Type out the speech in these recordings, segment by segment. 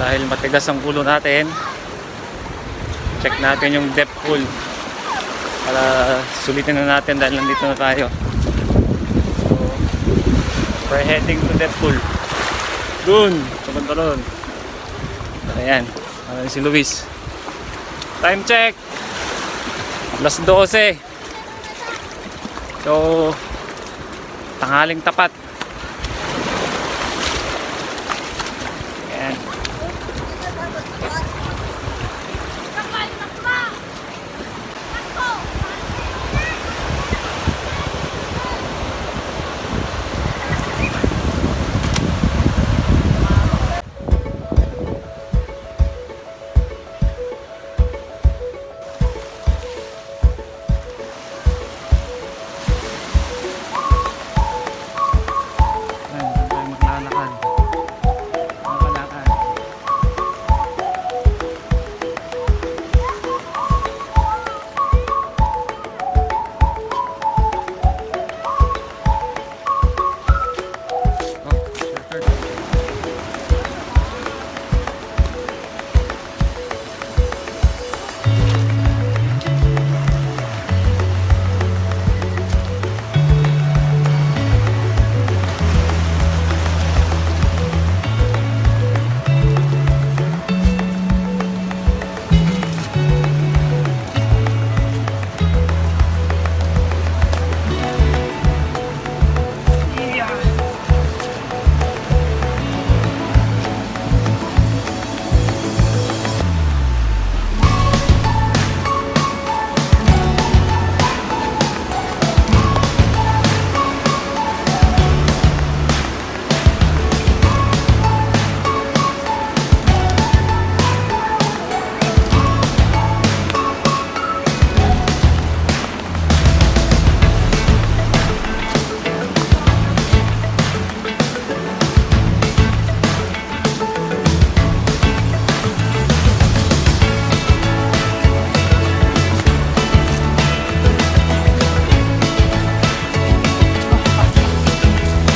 Dahil matigas ang ulo natin, check natin yung depth pool para sulitin na natin dahil nandito na tayo. So we're heading to depth pool dun sa pantalon. Ayan, si Luis. Time check, alas 12. So tanghaling tapat. Ayan.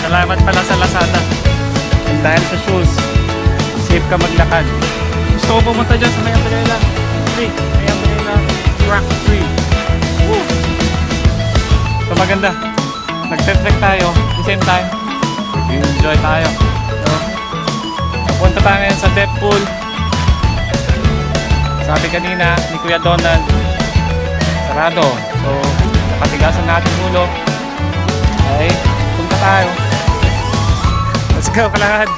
Salamat pala sa Lazada. Dahil sa shoes, safe ka maglakad. Gusto ko pumunta dyan sa may umbrella tree. May umbrella rock tree. Woo! So maganda. Nag-trek tayo. At the same time, enjoy tayo. So, napunta tayo ngayon sa depth pool. Sabi kanina ni Kuya Donald, sarado. So, nakatigasan natin ulo. Okay, punta tayo. Let's go, Kalakad!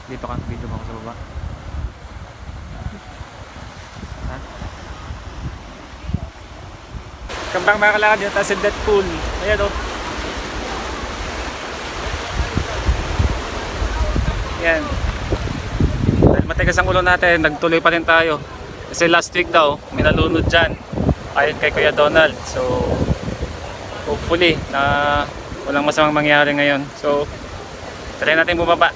Dito ka, video mo ako sa baba. Ha? Kambang mga kalakad, yun tayo sa Deadpool. Ayan o. Yan. Dahil matigas ang ulo natin, nagtuloy pa rin tayo. Kasi last week daw, may nalunod dyan. Ayon kay Kuya Donald. So, hopefully, na walang masamang mangyari ngayon. So, try natin bumaba.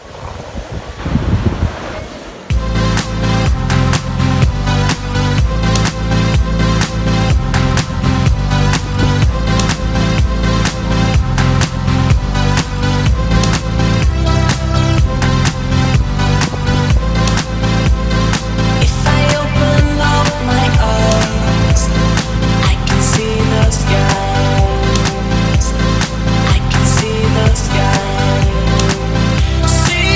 See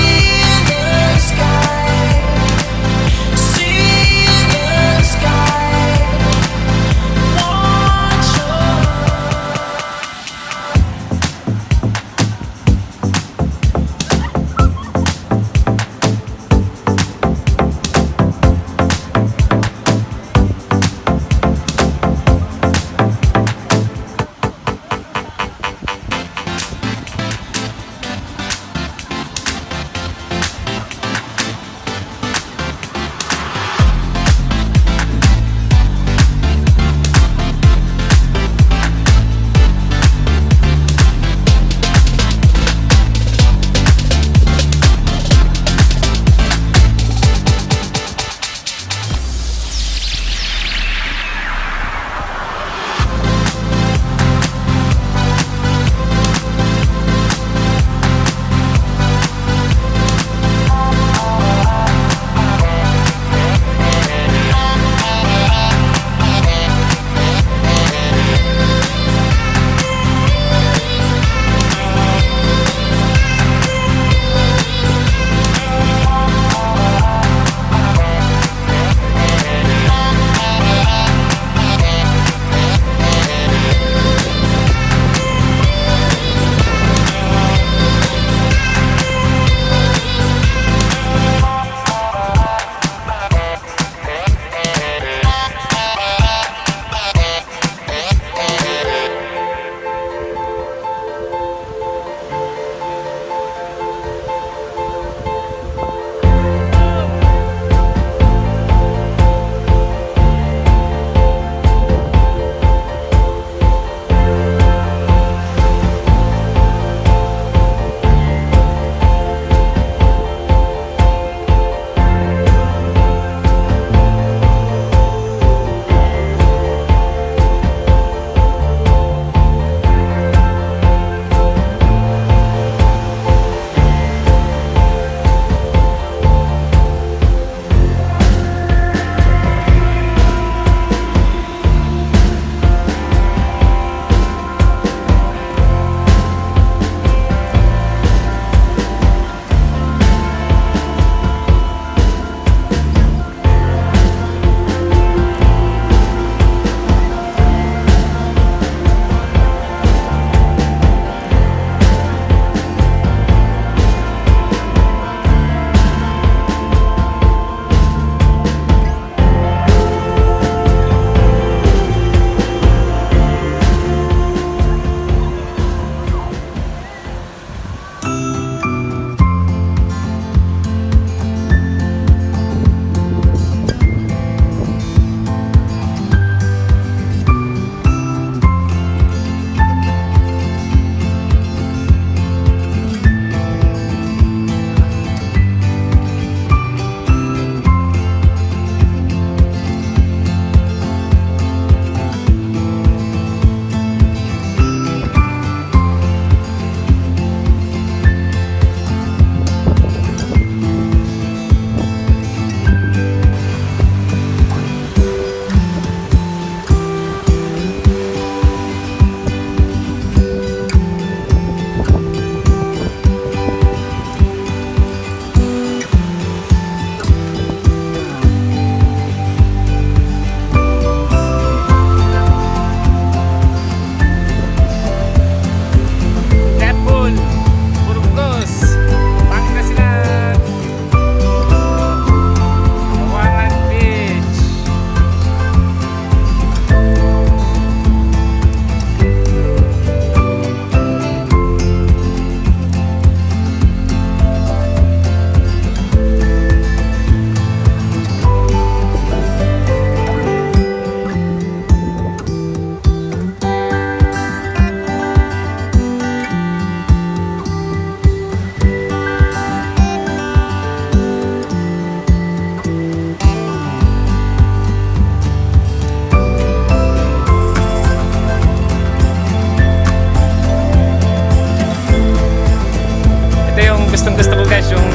gustong gusto ko guys, yung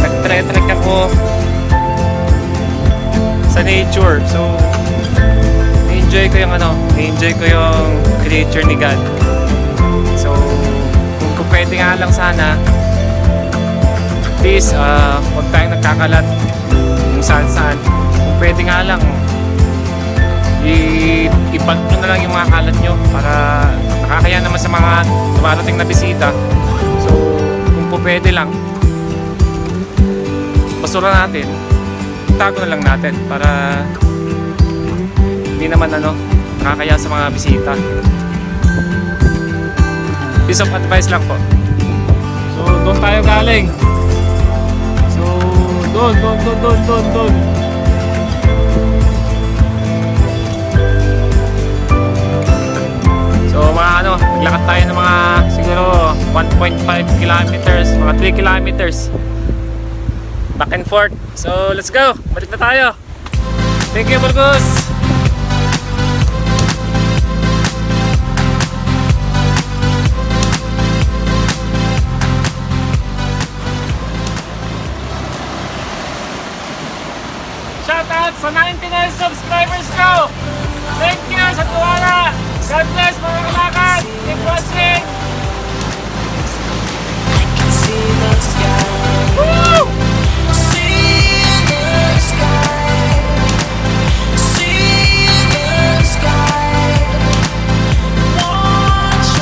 nag-trek ako sa nature. So enjoy ko yung enjoy ko yung creature ni God. So kung pwede nga lang sana, please huwag tayong nagkakalat kung saan. Kung pwede nga lang, i-bag na lang yung mga kalat nyo para nakakaya naman sa mga dumarating na bisita. So kung po pwede lang, basura natin, itago na lang natin para hindi naman nakakaya sa mga bisita. Piece of advice lang po. So doon tayo galing. So doon. So mga naglakad tayo ng mga siguro 1.5 kilometers, mga 3 kilometers back and forth. So let's go, balik na tayo. Thank you, Burgos. Shoutout sa 99 subscribers ko. Thank you sa tuwala. God bless mga kalakad. Keep watching. I can see the sky. Woo! See the sky. See the sky. Watch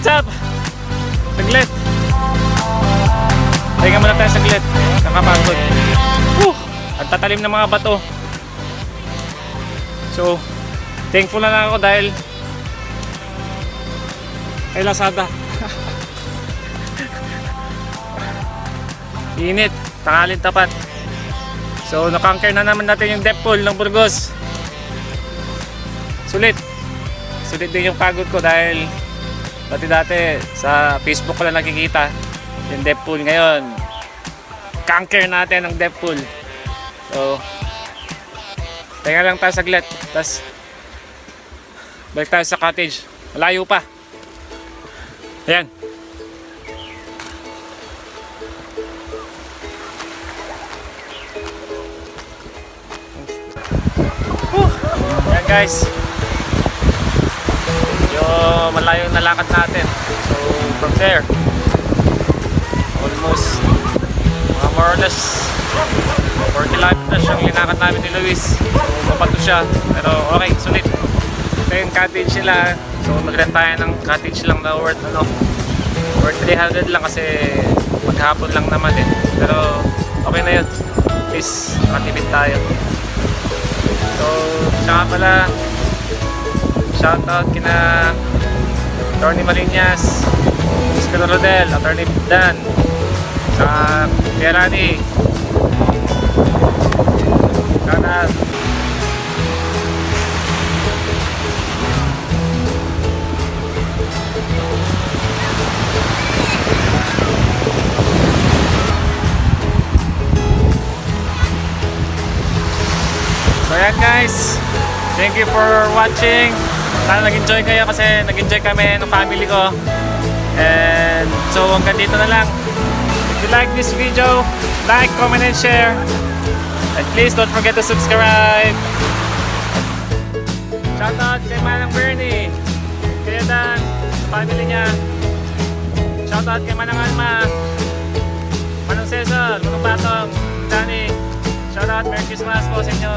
What's up? Saglit. Pahinga muna tayo saglit. Kakapagod. Ang tatalim ng mga bato. So, thankful na lang ako dahil kay Lazada. Init. Tangalin tapat. So, nakonquer na naman natin yung depth pool ng Burgos. Sulit. Sulit din yung pagod ko dahil dati sa Facebook ko lang nakikita yung depth pool. Ngayon conquer natin ang depth pool. So teka lang tayo saglit, tapos balik tayo sa cottage. Malayo pa. Ayan. Ayan guys, malayo yung nalakad natin. So from there, almost more or less 4 kilometers yung linakad namin ni Luis. So mapato siya, pero okay, sulit. Ito yung cottage nila. So nag-rent tayo ng cottage lang na worth 300 lang kasi maghapon lang naman eh. Pero okay na yun, at least makatipid tayo. So siya pala, shoutout kina Attorney Malinas, Mr. Ardel, Attorney Dan, sa Pierani, sana so yan guys, thank you for watching. Sana nag-enjoy kayo kasi nag-enjoy kami ng family ko. And so hanggang dito na lang. If you like this video, like, comment, and share. And please don't forget to subscribe. Shoutout kay Manang Bernie, kay Dan, family niya. Shoutout kay Manang Alma, Manang Cesar, Manang Batong, Danny. Shoutout, Merry Christmas po sa inyo.